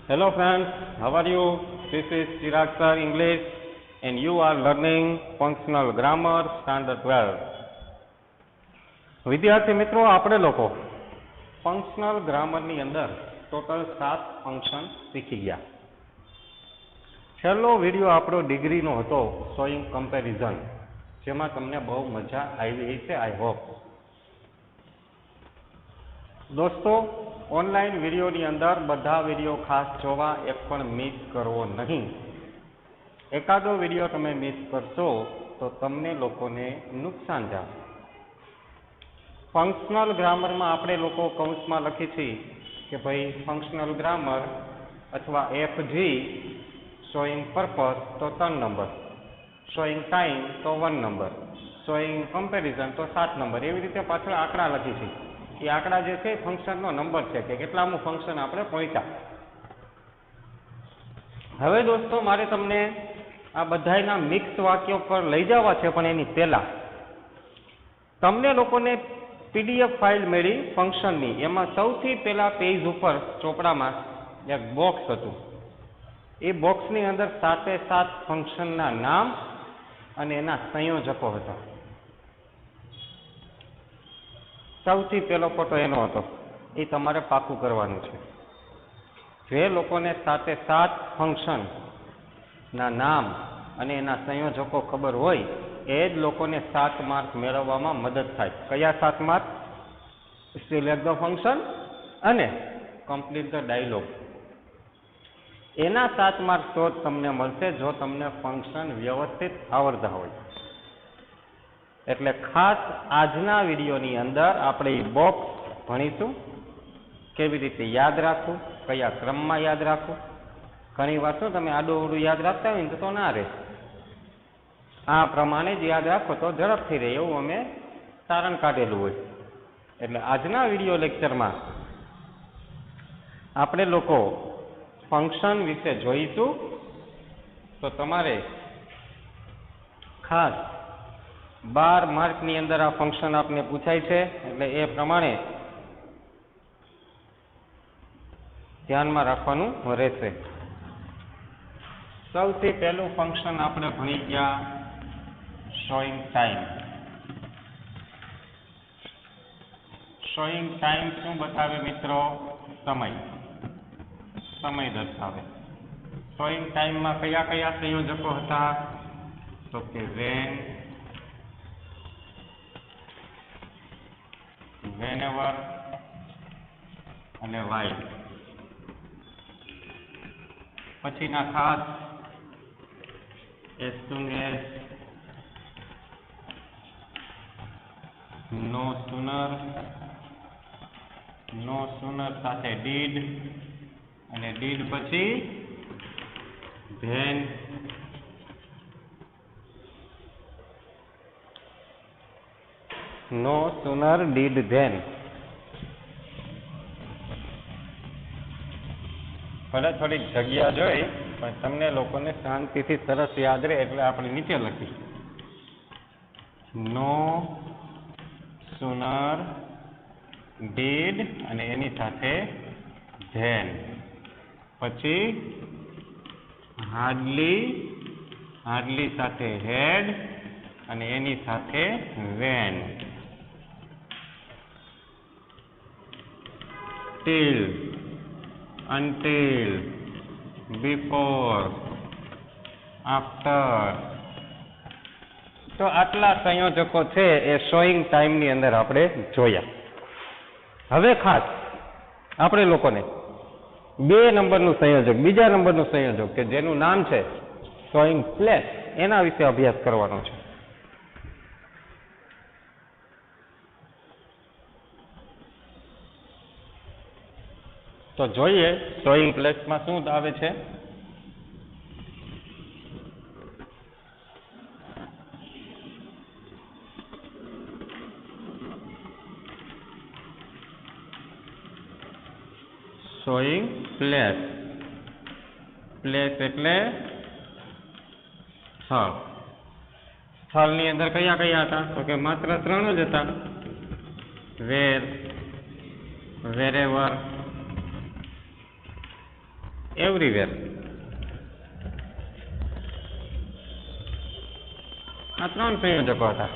Hello friends, how are you? This is Chirag sir English and you are learning functional grammar standard 12. વિદ્યાર્થી મિત્રો, આપણે લોકો functional ગ્રામરની અંદર total 7 function શીખી ગયા. છેલ્લો વિડીયો આપણો ડિગ્રીનો હતો શોઈંગ કમ્પેરિઝન, જેમાં તમને બહુ મજા આવી હશે આઈ હોપ. દોસ્તો, ઓનલાઈન વિડીયોની અંદર બધા વિડીયો ખાસ જોવા, એક પણ મિસ કરવો નહીં. એકાદો વિડીયો તમે મિસ કરશો તો તમને લોકોને નુકસાન જાય. ફંક્શનલ ગ્રામરમાં આપણે લોકો કૌંસમાં લખી છીએ કે ભાઈ ફંક્શનલ ગ્રામર અથવા FG શોઈંગ પર્પસ તો 3 નંબર, શોઈંગ ટાઈમ તો 1 નંબર, શોઈંગ કમ્પેરિઝન તો 7 નંબર. એવી રીતે પાછળ આંકડા લખી છે. એ આંકડા જે છે ફંક્શનનો નંબર છે કે કેટલામું ફંક્શન આપણે પહોંચ્યા. હવે દોસ્તો, મારે તમને આ બધાના મિક્સ વાક્યો પર લઈ જવા છે, પણ એની પહેલા તમને લોકોને PDF ફાઇલ મળી ફંક્શનની. એમાં સૌથી પહેલા પેજ ઉપર ચોપડામાં એક બોક્સ હતું. એ બોક્સની અંદર 7 ફંક્શનના નામ અને એના સંયોજકો હતા. સૌથી પહેલો ફોટો એનો હતો. એ તમારે પાકું કરવાનું છે. જે લોકોને 7 ફંક્શનના નામ અને એના સંયોજકો ખબર હોય એ જ લોકોને 7 માર્ક મેળવવામાં મદદ થાય. કયા 7 માર્ક? સિલેક્ટ ધ ફંક્શન અને કમ્પ્લીટ ધ ડાયલોગ. એના 7 માર્ક તો તમને મળશે જો તમને ફંક્શન વ્યવસ્થિત આવડતા હોય. એટલે ખાસ આજના વિડીયોની અંદર આપણે એ બોક્સ ભણીશું, કેવી રીતે યાદ રાખવું, કયા ક્રમમાં યાદ રાખવું. ઘણી વાર શું તમે આડું અવડું યાદ રાખતા હોય ને તો ના રહે. આ પ્રમાણે જ યાદ રાખો તો ઝડપથી રહે, એવું અમે તારણ કાઢેલું હોય. એટલે આજના વિડીયો લેક્ચરમાં આપણે લોકો ફંક્શન વિશે જોઈશું. તો તમારે ખાસ 12 માર્કની અંદર આ ફંક્શન આપને પૂછાય છે, એટલે એ પ્રમાણે ધ્યાનમાં રાખવાનું રહેશે. સૌથી પહેલું ફંક્શન આપણે ભણી ગયા શોઈંગ ટાઈમ. શોઈંગ ટાઈમ શું બતાવે મિત્રો? સમય દર્શાવે. શોઈંગ ટાઈમમાં કયા કયા સંયોજકો હતા? તો કે વેન, whenever અને while. પછીના ખાસ as soon as, no sooner સાથે did અને did પછી then, no sooner did then. ભલે થોડીક જગ્યા જોઈ, પણ તમને લોકોને શાંતિથી સરસ યાદ રહે એટલે આપણે નીચે લખી no sooner did અને એની સાથે then. પછી hardly સાથે had અને એની સાથે when. till, until, before, after. તો આટલા સંયોજકો છે એ શોઈંગ ટાઈમની અંદર આપણે જોયા. હવે ખાસ આપણે લોકોને 2 નંબરનું સંયોજક, બીજા નંબરનું સંયોજક કે જેનું નામ છે શોઈંગ પ્લેસ, એના વિશે અભ્યાસ કરવાનો છે. તો જોઈએ શોઈંગ પ્લેસમાં શું આવે છે. શોઈંગ પ્લેસ એટલે સ્થળ. સ્થળની અંદર કયા કયા હતા? તો કે માત્ર 3 જ હતા. વેર, wherever એવરીવેર. આ 3 સંયોજકો હતા.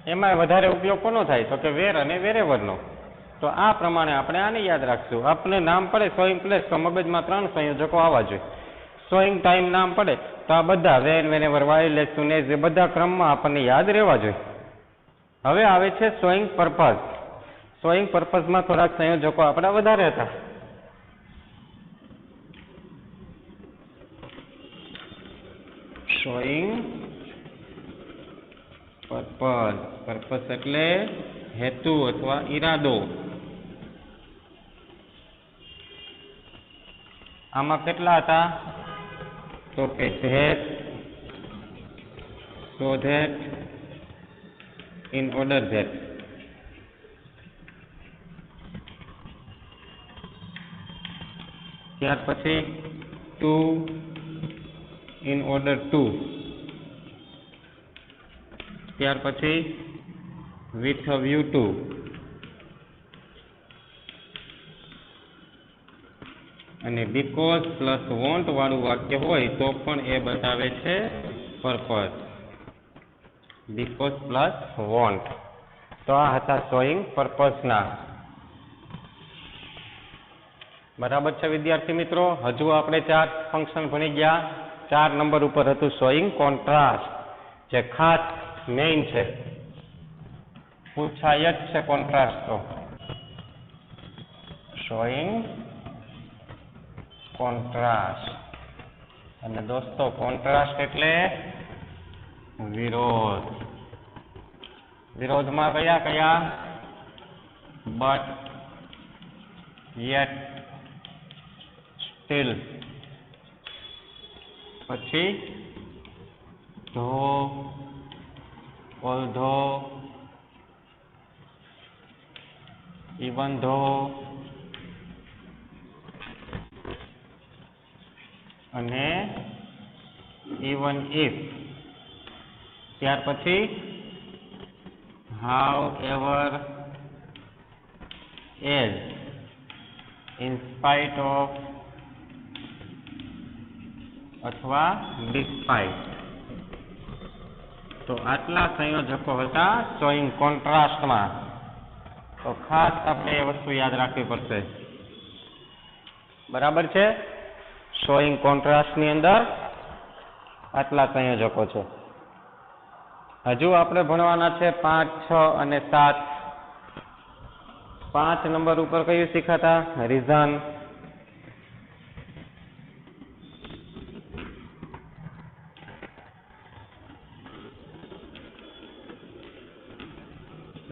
એમાં વધારે ઉપયોગ કોનો થાય તો કે વેર અને વેરેવરનો. તો આ પ્રમાણે આપણે આને યાદ રાખશું. આપણે નામ પડે સોઈંગ પ્લેસ તો મગજમાં 3 સંયોજકો આવવા જોઈએ. સોઈંગ ટાઈમ નામ પડે તો આ બધા when, whenever, while, as soon as, એ બધા ક્રમમાં આપણને યાદ રહેવા જોઈએ. હવે આવે છે સોઈંગ પર્પઝ. સોઈંગ પર્પઝમાં થોડાક સંયોજકો આપણા વધારે હતા. Showing purpose. પર્પઝ એટલે હેતુ અથવા ઈરાદો. આમાં કેટલા હતા તો કે that, so that, in order that. ત્યાર પછી ટુ, ઇન ઓર્ડર ટુ. ત્યાર પછી વિથ અ વ્યૂ ટુ. અને બીકોઝ પ્લસ વોન્ટ વાળું વાક્ય હોય તો પણ એ બતાવે છે પર્પઝ. Because plus want. તો આ હતા શોઈંગ પર્પઝના. બરાબર છે વિદ્યાર્થી મિત્રો. હજુ આપણે 4 ફંક્શન ભણી ગયા. 4 નંબર ઉપર હતું શોઈંગ કોન્ટ્રાસ્ટ, જે ખાસ મેઇન છે, પૂછાય જ છે કોન્ટ્રાસ્ટ. તો શોઈંગ કોન્ટ્રાસ્ટ. અને દોસ્તો કોન્ટ્રાસ્ટ એટલે વિરોધ. વિરોધમાં કયા કયા? But, yet, steel. પછી ધો, ઓલ્ધો, ઇવન ધો, અને ઇવન ઇફ. ત્યાર પછી how ever, as, in spite of, અથવા ડિસ્પાઇટ. તો આટલા સંયોજકો હતા શોઈંગ કોન્ટ્રાસ્ટમાં. તો ખાસ આપણે એ વસ્તુ યાદ રાખવી પડશે. બરાબર છે. શોઈંગ કોન્ટ્રાસ્ટની અંદર આટલા સંયોજકો છે. હજુ આપણે ભણવાના છે 5, 6 અને 7. 5 નંબર ઉપર કયું શીખાતા? રીઝન.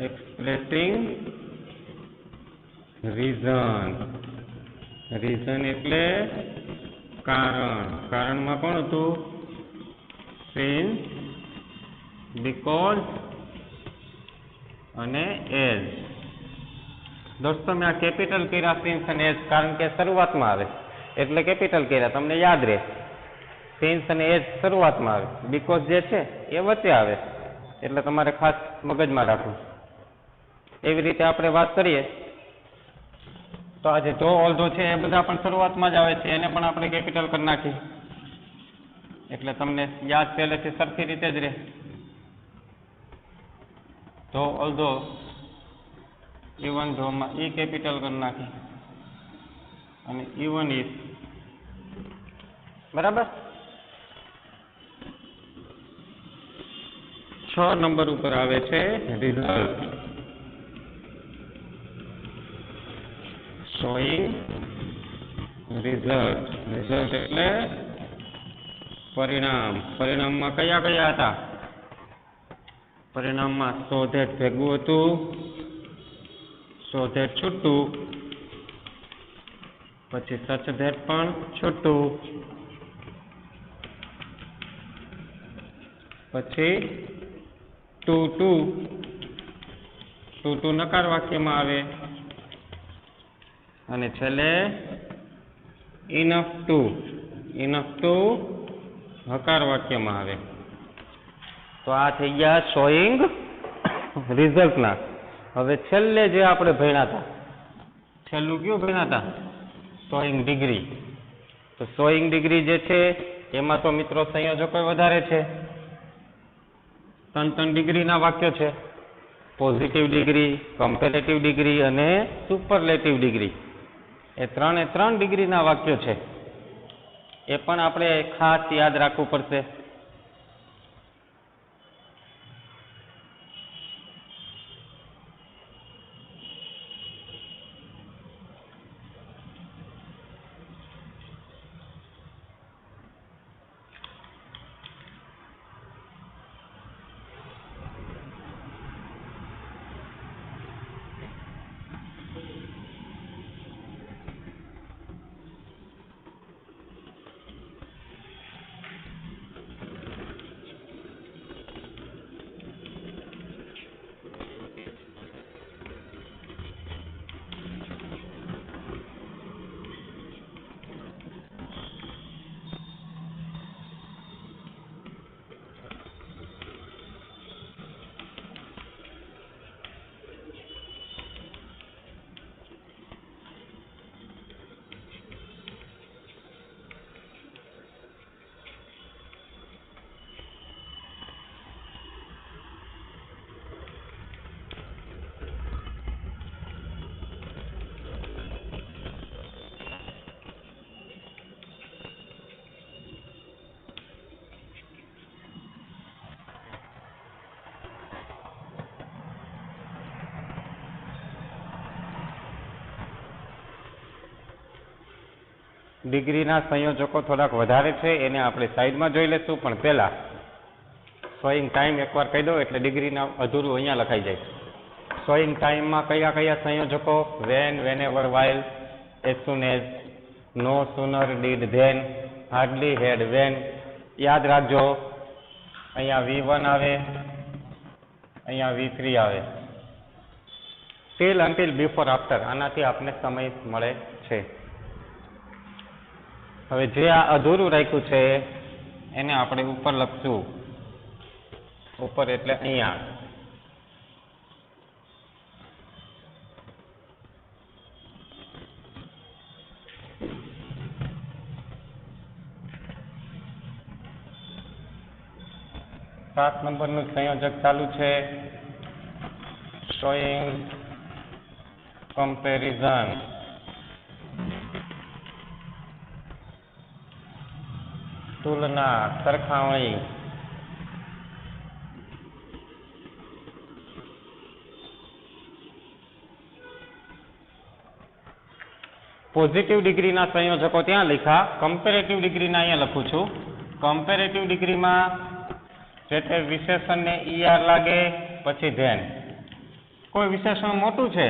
Expressing reason. રીઝન એટલે કારણ. કારણમાં કોણ હતું? સિન્સ, બીકોઝ અને એઝ. દોસ્તો મેં આ કેપિટલ કર્યા સિન્સ અને એઝ કારણ કે શરૂઆતમાં આવે એટલે કેપિટલ કર્યા, તમને યાદ રહે. સિન્સ અને એઝ શરૂઆતમાં આવે, બીકોઝ જે છે એ વચ્ચે આવે, એટલે તમારે ખાસ મગજમાં રાખવું. એવી રીતે આપણે વાત કરીએ તો આજે જો ઓલ્ધો છે એ બધા પણ શરૂઆતમાં જ આવે છે, એને પણ આપણે કેપિટલ કરી નાખી એટલે તમને યાદ પહેલેથી સરખી રીતે જ રહે. તો ઓલ્ધો, ઇવન ધોમાં ઈ કેપિટલ કરી નાખી અને ઇવન ઇફ. બરાબર. 6 નંબર ઉપર આવે છે રિઝલ્ટ. Showing result. રિઝલ્ટ એટલે પરિણામ. પરિણામમાં કયા કયા હતા? પરિણામમાં સો ધેટ ભેગું હતું, સો ધેટ છૂટું, પછી સચ ધેટ પણ છૂટું, પછી ટુ ટુ. ટુ ટુ નકાર વાક્યમાં આવે અને છેલ્લે ઇનફ ટુ. ઇનફ ટુ હકાર વાક્યમાં આવે. તો આ થઈ ગયા શોઈંગ રિઝલ્ટના. હવે છેલ્લે જે આપણે ભણ્યા હતા, છેલ્લું કયું ભણ્યા હતા? Sewing degree. તો સોઈંગ ડિગ્રી જે છે એમાં તો મિત્રો સંયોજકો વધારે છે, 3 ડિગ્રીના વાક્યો છે. પોઝિટિવ ડિગ્રી, કમ્પેરેટિવ ડિગ્રી અને સુપરલેટિવ ડિગ્રી. એ 3 ડિગ્રીના વાક્યો છે. એ પણ આપણે ખાસ યાદ રાખવું પડશે. ડિગ્રીના સંયોજકો થોડાક વધારે છે, એને આપણે સાઈડમાં જોઈ લઈશું. પણ પહેલા સોઈંગ ટાઈમ એકવાર કહી દો એટલે ડિગ્રીના અધૂરું અહીંયા લખાઈ જાય. સોઈંગ ટાઈમમાં કયા કયા સંયોજકો? When, whenever, while, as soon as, no sooner, did, then, hardly, had, when. યાદ રાખજો, અહીંયા V1 આવે, અહીંયા V3 આવે. Till, until, before, after. આનાથી આપને સમય મળે છે. હવે જે આ અધૂરું રાખ્યું છે એને આપણે ઉપર લખશું. ઉપર એટલે અહીંયા. સાત નંબરનું સંયોજક ચાલુ છે, શોઈંગ કમ્પેરિઝન. તુલના, સરખામણી. પોઝિટિવ ડિગ્રીના સંયોજકો ત્યાં લખ્યા, કમ્પેરેટિવ ડિગ્રીના અહીંયા લખું છું. કમ્પેરેટિવ ડિગ્રીમાં જે તે વિશેષણને ER લાગે પછી ધેન. કોઈ વિશેષણ મોટું છે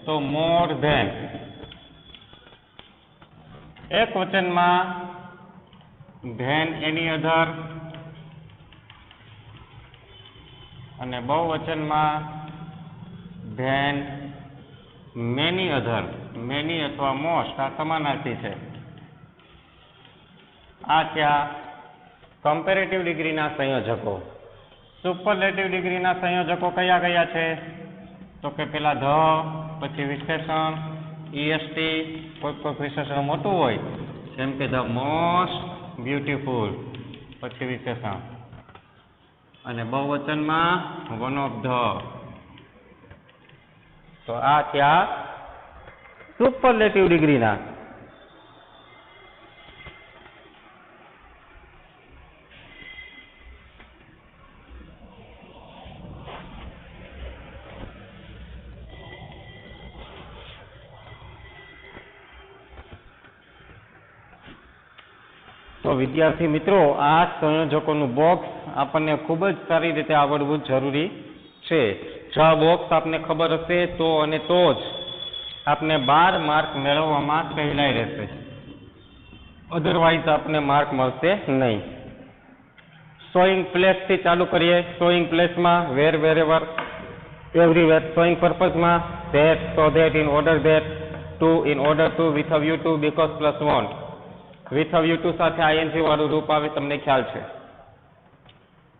તો મોર ધેન. એક વચનમાં ધેન એની અધર અને બહુવચનમાં ધેન મેની અધર. મેની અથવા મોસ્ટ આ સમાનાર્થી છે. આ ત્યાં કમ્પેરેટિવ ડિગ્રીના સંયોજકો. સુપરલેટિવ ડિગ્રીના સંયોજકો કયા કયા છે? તો કે પેલા ધ, પછી વિશેષણ EST. કોઈ વિશેષણ મોટું હોય જેમ કે ધ મોસ્ટ બ્યુટીફુલ, પછી વિશેષણ. અને બહુવચનમાં વન ઓફ ધ. તો આ ત્યાં સુપરલેટિવ ડિગ્રીના. તો વિદ્યાર્થી મિત્રો, આ સંયોજકોનું બોક્સ આપણને ખૂબ જ સારી રીતે આવડવું જરૂરી છે. જો આ બોક્સ આપને ખબર હશે તો અને તો જ આપને 12 માર્ક મેળવવામાં સહેલાઈ રહેશે, અધરવાઇઝ આપને માર્ક મળશે નહીં. શોઈંગ પ્લેસથી ચાલુ કરીએ. શોઈંગ પ્લેસમાં વેર, વેરેવર, એવરીવેર. શોઈંગ પર્પઝમાં that, so that, in order that, to, in order to, with a view to, because plus want. With a view to સાથે ING વાળું રૂપ આવે, તમને ખ્યાલ છે.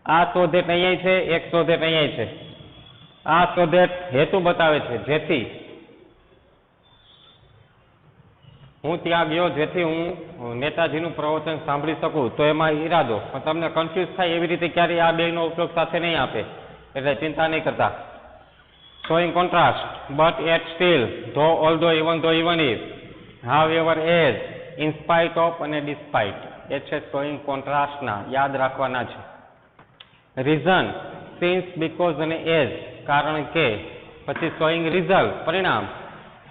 આ સો ધેટ અહીંયા છે, એક સો ધેટ અહીંયા છે. આ સો ધેટ હેતુ બતાવે છે, જેથી હું ત્યાં ગયો, જેથી હું નેતાજીનું પ્રવચન સાંભળી શકું. તો એમાં ઈરાદો, પણ તમને કન્ફ્યુઝ થાય એવી રીતે ક્યારેય આ બેનો ઉપયોગ સાથે નહીં આપે, એટલે ચિંતા નહીં કરતા. Showing contrast, but yet still, though, although, even though, even if, however, as, in spite of અને ડિસ્પાઇટ. એ છે શોઈંગ કોન્ટ્રાસ્ટના યાદ રાખવાના છે. રીઝન, સિન્સ, બીકોઝ અને એઝ, કારણ કે. પછી શોઈંગ રિઝલ્ટ, પરિણામ.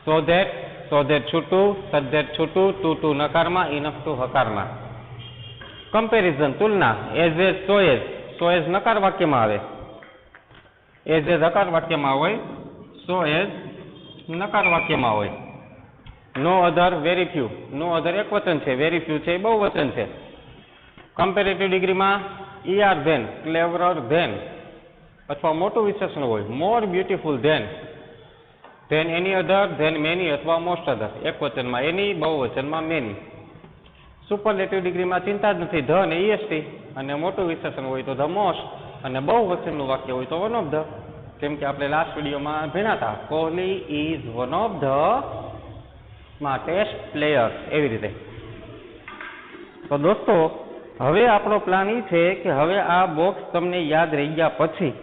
સો ધેટ છૂટું, સધેટ છૂટું, ટુ નકારમાં, ઇનફ ટુ હકારમાં. કમ્પેરિઝન, તુલના. એઝ સો એઝ નકાર વાક્યમાં આવે, એઝ હકાર વાક્યમાં હોય, સો એઝ નકાર વાક્યમાં હોય. નો અધર, વેરી ફ્યુ. નો અધર એક વચન છે, વેરી ફ્યુ છે એ બહુ વચન છે. કમ્પેરેટિવ ડિગ્રીમાં ER ધેન, ક્લેવરર ધેન, અથવા મોટું વિશેષણ હોય, મોર બ્યુટીફુલ ધેન એની અધર, ધેન મેની અથવા મોસ્ટ અધર. એક વચનમાં એની, બહુ વચનમાં મેની. સુપરલેટિવ ડિગ્રીમાં ચિંતા જ નથી, ધ અને EST, અને મોટું વિશેષણ હોય તો ધ મોસ્ટ, અને બહુ વચનનું વાક્ય હોય તો વન ઓફ ધ. કેમ કે આપણે લાસ્ટ વિડીયોમાં ભણ્યા હતા, Kohli is one of the smartest players, એવી રીતે. તો દોસ્તો, હવે આપણો પ્લાન એ છે કે હવે આ બોક્સ તમને યાદ રહી ગયા પછી,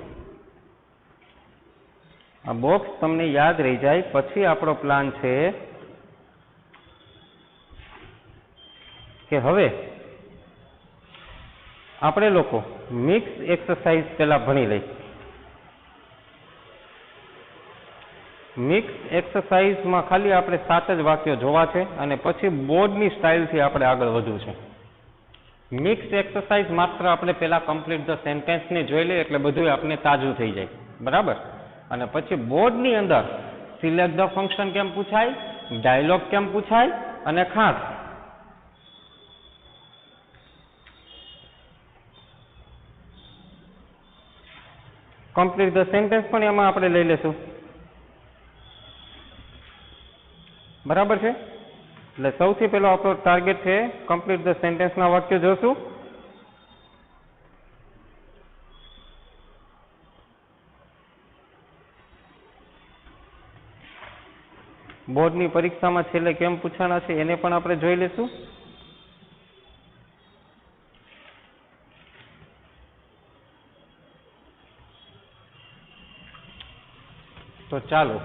આ બોક્સ તમને યાદ રહી જાય પછી આપણો પ્લાન છે કે હવે આપણે લોકો મિક્સ એક્સરસાઇઝ પહેલા ભણી લઈ. મિક્સ એક્સરસાઇઝમાં ખાલી આપણે 7 જ વાક્યો જોવા છે, અને પછી બોર્ડની સ્ટાઇલથી આપણે આગળ વધવું છે. મિક્સ એક્સરસાઇઝ માત્ર આપણે પહેલા કમ્પ્લીટ ધ સેન્ટેન્સને જોઈ લઈએ એટલે બધું આપણે તાજું થઈ જાય, બરાબર. અને પછી બોર્ડની અંદર સિલેક્ટ ધ ફંક્શન કેમ પૂછાય, ડાયલોગ કેમ પૂછાય, અને ખાસ કમ્પ્લીટ ધ સેન્ટેન્સ પણ એમાં આપણે લઈ લેશું, બરાબર છે. એટલે સૌથી પહેલો આપણો ટાર્ગેટ છે કમ્પ્લીટ ધ સેન્ટેન્સના વાક્ય જોશું. બોર્ડની પરીક્ષામાં છેલ્લે કેમ પૂછાના છે એને પણ આપણે જોઈ લેશું. તો ચાલો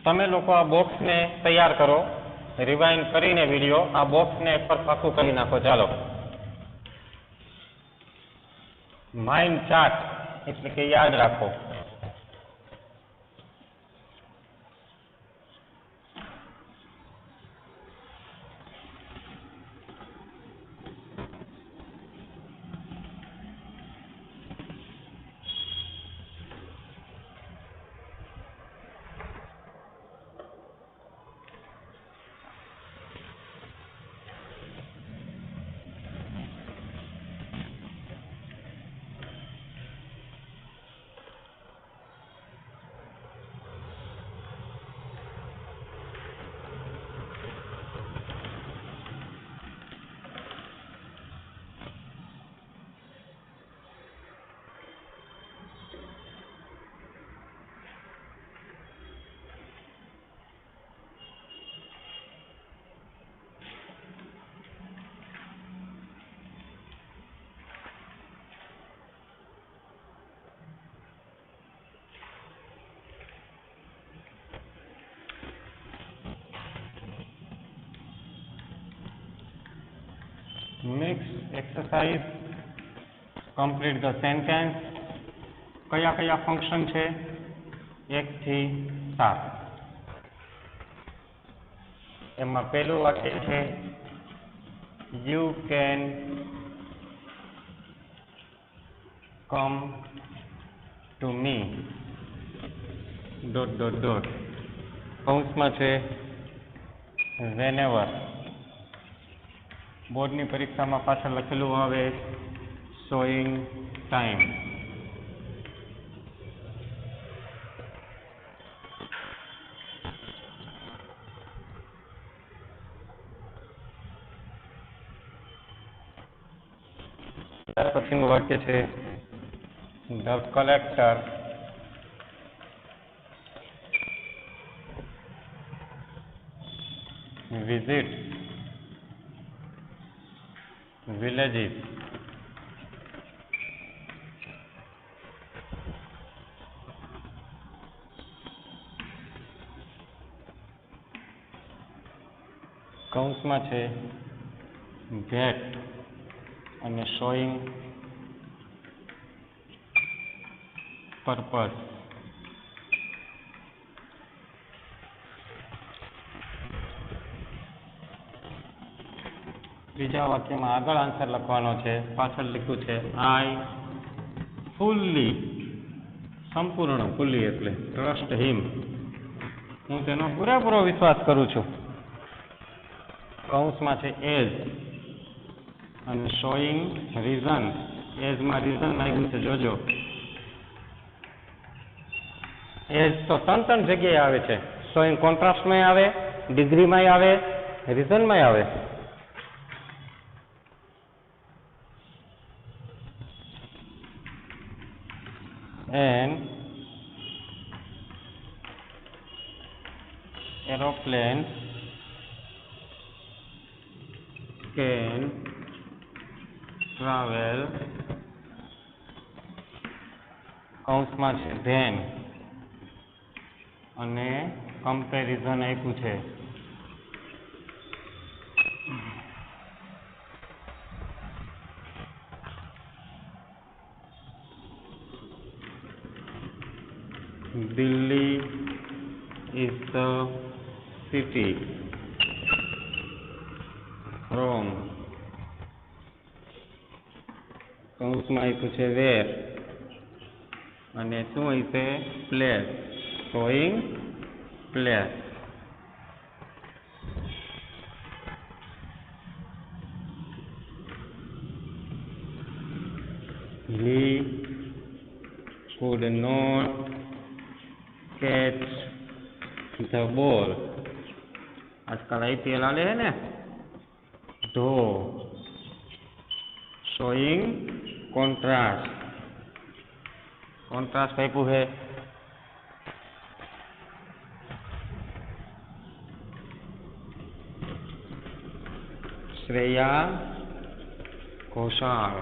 તમે લોકો આ બોક્સને તૈયાર કરો, રિવાઇન્ડ કરીને વિડીયો આ બોક્સને એક પર પાકું કરી નાખો. ચાલો, માઇન્ડ ચાર્ટ એટલે કે યાદ રાખો. Mix exercise, complete the sentence. કયા કયા ફંક્શન છે? 1 થી 7. એમાં પહેલું વાક્ય છે you can come to me ... કૌંસમાં છે whenever. બોર્ડની પરીક્ષામાં પાછળ લખેલું આવે showing time. ત્યાર પછીનું વાક્ય છે ધ કલેક્ટર visit villages કૌંસમાં છે that અને showing purpose. બીજા વાક્યમાં આગળ આન્સર લખવાનો છે, પાછળ લખ્યું છે આઈ ફુલ્લી, સંપૂર્ણ, ફુલ્લી એટલે ટ્રસ્ટ હિમ, હું તેનો પૂરેપૂરો વિશ્વાસ કરું છું. કૌંસમાં છે એઝ અને શોઈંગ રીઝન, એઝમાં રીઝન લાગ્યું છે જોજો. એઝ તો ત્રણ જગ્યાએ આવે છે, શોઈંગ કોન્ટ્રાસ્ટમાં આવે, ડિગ્રીમાં આવે, રીઝનમાં આવે. And aeroplane can travel, કૌંસમાં છે then અને કમ્પેરિઝન આપ્યું છે. Delhi is the city from, કૌંસમાં આપ્યું છે where અને શું હશે place, showing place. He could not catch the ball. आजकल IPL वाले है ना, तो showing contrast, contrast टाइप है. Shreya Ghoshal,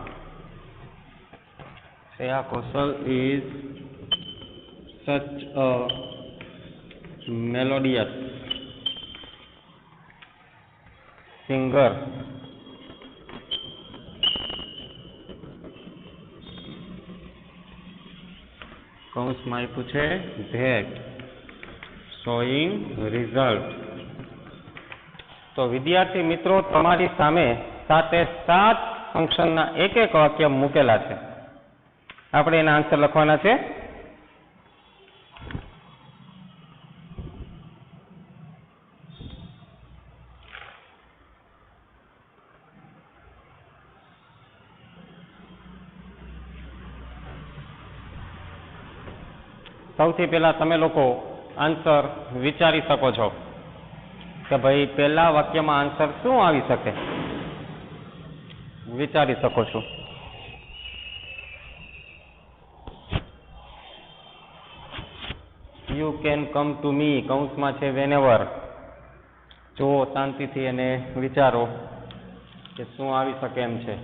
Shreya Ghoshal is such a melodious singer. કૌંસમાં આપ્યું છે that, showing result. તો વિદ્યાર્થી મિત્રો, તમારી સામે 7 ફંક્શનના એક વાક્ય મૂકેલા છે. આપણે એના આન્સર લખવાના છે. સૌથી પહેલા તમે લોકો આન્સર વિચારી શકો છો કે ભાઈ પહેલા વાક્યમાં આન્સર શું આવી શકે, વિચારી શકો છો. You can come to me, કૌંસમાં છે વેનેવર. જુઓ શાંતિથી અને વિચારો કે શું આવી શકે એમ છે.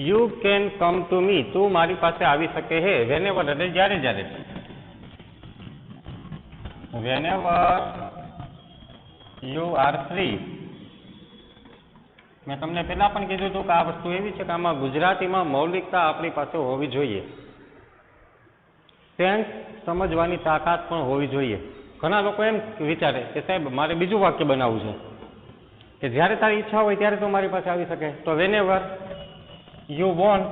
You can come to me, તું મારી પાસે આવી શકે હે. વેનેવર એટલે જ્યારે જ્યારે, વેનેવર યુ આર ફ્રી. મેં તમને પહેલા પણ કીધું હતું કે આ વસ્તુ એવી છે કે આમાં ગુજરાતીમાં મૌલિકતા આપણી પાસે હોવી જોઈએ. ટેન્સ સમજવાની તાકાત પણ હોવી જોઈએ. ઘણા લોકો એમ વિચારે કે સાહેબ મારે બીજું વાક્ય બનાવવું છે કે જ્યારે તારી ઈચ્છા હોય ત્યારે તો મારી પાસે આવી શકે. તો whenever you want,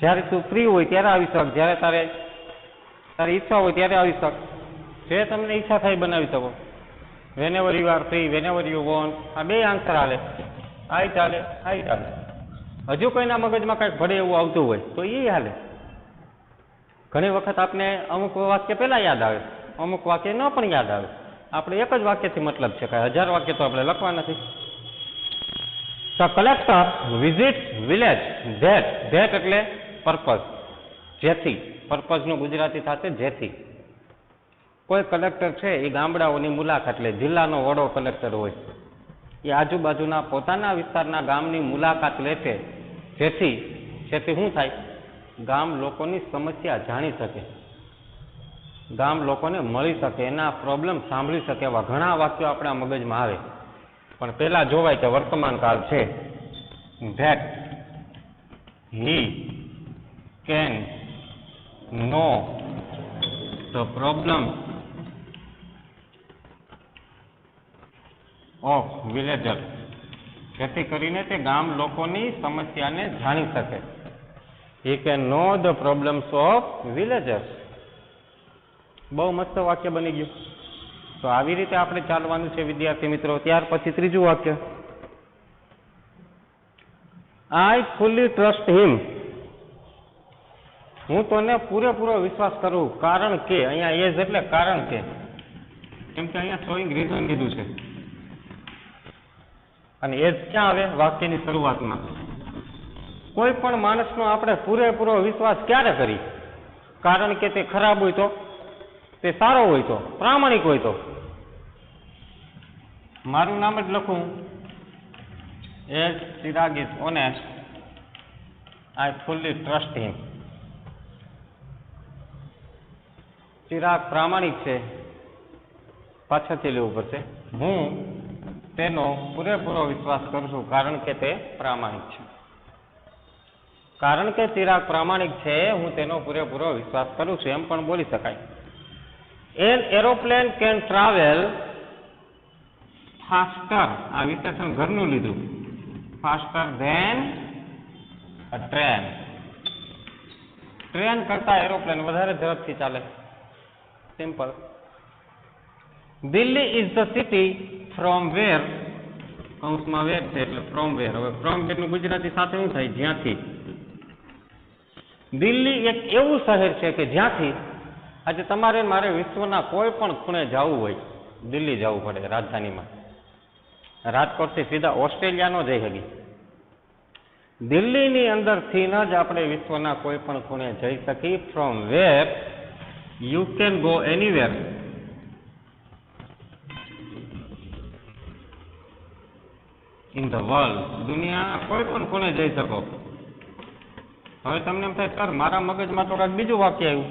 જ્યારે તું ફ્રી હોય ત્યારે આવી શક, જ્યારે તારી ઈચ્છા હોય ત્યારે આવી શક, જે તમને ઈચ્છા થાય બનાવી શકો. whenever you are free, whenever you want, આ બે આન્સર હાલે. આઈ ચાલે, આઈ ચાલે. હજુ કોઈના મગજમાં કંઈક ભળે એવું આવતું હોય તો એ હાલે. ઘણી વખત આપને અમુક વાક્ય પહેલા યાદ આવે, અમુક વાક્ય ન પણ યાદ આવે. આપણે એક જ વાક્યથી મતલબ છે, કાંઈ 1000 વાક્ય તો આપણે લખવા નથી. The collector visits village that એટલે પર્પઝ, જેથી. પર્પઝનું ગુજરાતી થશે જેથી. કોઈ કલેક્ટર છે એ ગામડાઓની મુલાકાત લે, જિલ્લાનો વડો કલેક્ટર હોય, એ આજુબાજુના પોતાના વિસ્તારના ગામની મુલાકાત લે છે, જેથી શું થાય? ગામ લોકોની સમસ્યા જાણી શકે, ગામ લોકોને મળી શકે, એના પ્રોબ્લેમ સાંભળી શકે. એવા ઘણા વાક્યો આપણા મગજમાં આવે. પણ પહેલા જોવાય કે વર્તમાન કાળ છે. That he can know the problem of villager, જેથી કરીને તે ગામ લોકોની સમસ્યાને જાણી શકે. He can know the problems of villagers. બહુ મસ્ત વાક્ય બની ગયું. તો આવી રીતે આપણે ચાલવાનું છે વિદ્યાર્થી મિત્રો. ત્યાર પછી ત્રીજું વાક્ય, આઈ ફુલ્લી ટ્રસ્ટ હિમ. હું તને પૂરેપૂરો વિશ્વાસ કરું, કારણ કે, અહીંયા એઝ એટલે કારણ કે, કેમ કે અહીંયા શોઈંગ રીઝન કીધું છે. અને એઝ ક્યાં આવે? વાક્યની શરૂઆતમાં. કોઈ પણ માણસનો આપણે પૂરેપૂરો વિશ્વાસ ક્યારે કરી? કારણ કે તે ખરાબ હોય તો, તે સારો હોય તો, પ્રામાણિક હોય તો. મારું નામ જ લખું, as Chirag is honest, I fully trust him. Chirag પ્રામાણિક છે, પાછળથી લેવું પડશે. હું તેનો પૂરેપૂરો વિશ્વાસ કરું છું, કારણ કે તે પ્રામાણિક છે. કારણ કે ચિરાગ પ્રામાણિક છે, હું તેનો પૂરેપૂરો વિશ્વાસ કરું છું, એમ પણ બોલી શકાય. An aeroplane can travel faster. આ વિશેષણ ઘરનું લીધું. Faster than a train. Train કરતા એરોપ્લેન વધારે ઝડપથી ચાલે. Simple. Delhi is the city from where, કૌંસમાં વેર છે એટલે ફ્રોમ વેર. હવે ફ્રોમ વેર નું ગુજરાતી સાથે શું થાય? જ્યાંથી. દિલ્હી એક એવું શહેર છે કે જ્યાંથી આજે તમારે મારે વિશ્વના કોઈ પણ ખૂણે જવું હોય, દિલ્હી જવું પડે, રાજધાનીમાં. રાજકોટથી સીધા ઓસ્ટ્રેલિયા નો જઈ શકી. દિલ્હીની અંદરથી જ આપણે વિશ્વના કોઈ પણ ખૂણે જઈ શકી. From where you can go anywhere. In the world. દુનિયા કોઈ પણ ખૂણે જઈ શકો. હવે તમને એમ થાય સર મારા મગજમાં તો કાંઈક બીજું વાક્ય આવ્યું.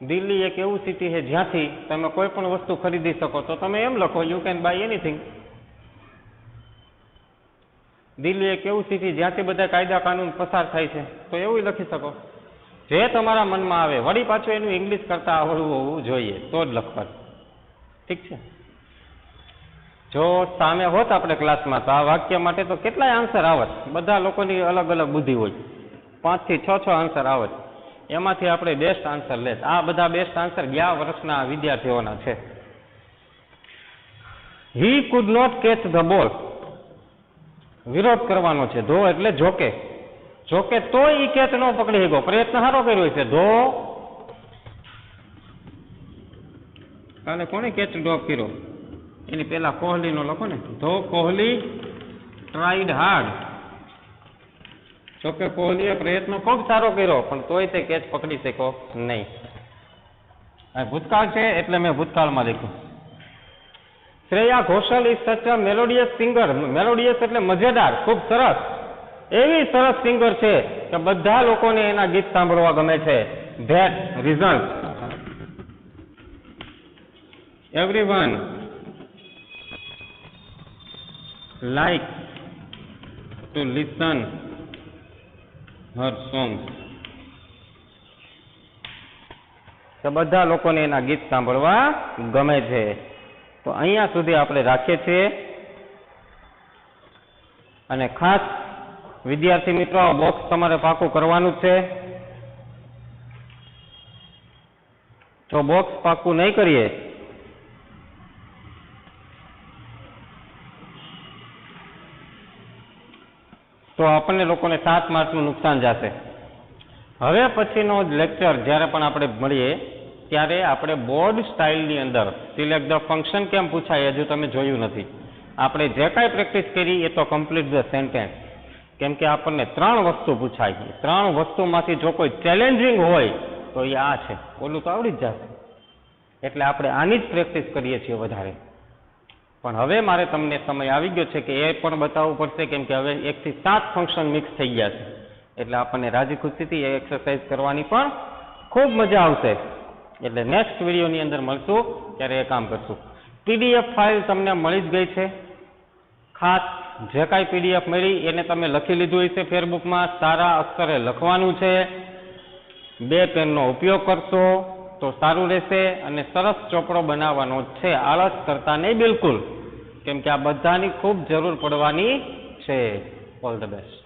દિલ્હી એક એવું સિટી છે જ્યાંથી તમે કોઈ પણ વસ્તુ ખરીદી શકો, તો તમે એમ લખો you can by anything. Delhi એક એવું સિટી જ્યાંથી બધા કાયદા કાનૂન પસાર થાય છે, તો એવું લખી શકો. જે તમારા મનમાં આવે. વળી પાછું એનું ઇંગ્લિશ કરતા આવડવું હોવું જોઈએ, તો જ લખવાનું. ઠીક છે? જો સામે હોત આપણે ક્લાસમાં તો આ વાક્ય માટે તો કેટલાય આન્સર આવત. બધા લોકોની અલગ અલગ બુદ્ધિ હોય, 5 થી 6 આન્સર આવત. એમાંથી આપણે બેસ્ટ આન્સર લેત. આ બધા બેસ્ટ આન્સર ગયા વર્ષના વિદ્યાર્થીઓના છે. He could not catch the ball. વિરોધ કરવાનો છે. ધો એટલે જોકે. જોકે તોય ઈ કેચ ન પકડી શક્યો. પ્રયત્ન સારો કર્યો છે. ધો કાલે કોને કેચ ડ્રોપ કર્યો? એની પેલા કોહલી નો લખો ને. ધો કોહલી ટ્રાઈડ હાર્ડ. જોકે કોહલીએ પ્રયત્ન ખૂબ સારો કર્યો, પણ તોય તે કેચ પકડી શક્યો નહીં. ભૂતકાળ છે એટલે મેં ભૂતકાળમાં લખ્યું. શ્રેયા ઘોષાલ ઇઝ સચ અ મેલોડિયસ સિંગર. મેલોડિયસ એટલે મજેદાર, ખૂબ સરસ. એવી સરસ સિંગર છે કે બધા લોકોને એના ગીત સાંભળવા ગમે છે. That result everyone like to listen Har songs. તો બધા લોકોને એના ગીત સાંભળવા ગમે છે. તો અહીંયા સુધી આપણે રાખીએ છીએ. અને ખાસ વિદ્યાર્થી મિત્રો, બોક્સ તમારે પાકું કરવાનું જ છે. જો બોક્સ પાકું નહીં કરીએ તો આપણને લોકોને 7 માર્કનું નુકસાન જશે. હવે પછીનો લેક્ચર જ્યારે પણ આપણે મળીએ ત્યારે આપણે બોર્ડ સ્ટાઇલની અંદર સિલેક્ટ ધ ફંક્શન કેમ પૂછાય હજુ તમે જોયું નથી. આપણે જે કાંઈ પ્રેક્ટિસ કરી એ તો કમ્પ્લીટ ધ સેન્ટેન્સ. કેમ કે આપણને 3 વસ્તુ પૂછાય. 3 વસ્તુમાંથી જો કોઈ ચેલેન્જિંગ હોય તો એ આ છે, ઓલું તો આવડી જ જશે. એટલે આપણે આની જ પ્રેક્ટિસ કરીએ છીએ વધારે. પણ હવે મારે તમને સમય આવી ગયો છે કે એ પણ બતાવવું પડશે, કેમ કે હવે 1 થી 7 ફંક્શન મિક્સ થઈ ગયા છે. એટલે આપણને રાજી ખુશીથી એ એક્સરસાઇઝ કરવાની પણ ખૂબ મજા આવશે. એટલે નેક્સ્ટ વિડીયોની અંદર મળશું ત્યારે એ કામ કરશું. પીડીએફ ફાઇલ તમને મળી જ ગઈ છે. ખાસ જે કાંઈ પીડીએફ મળી એને તમે લખી લીધું હશે ફેરબુકમાં. સારા અક્ષરે લખવાનું છે. 2 પેનનો ઉપયોગ કરશો તો સારું રહેશે. અને સરસ ચોપડો બનાવવાનો છે, આળસ કરતા નહીં બિલકુલ, કેમ કે આ બધાની ખૂબ જરૂર પડવાની છે. All the best.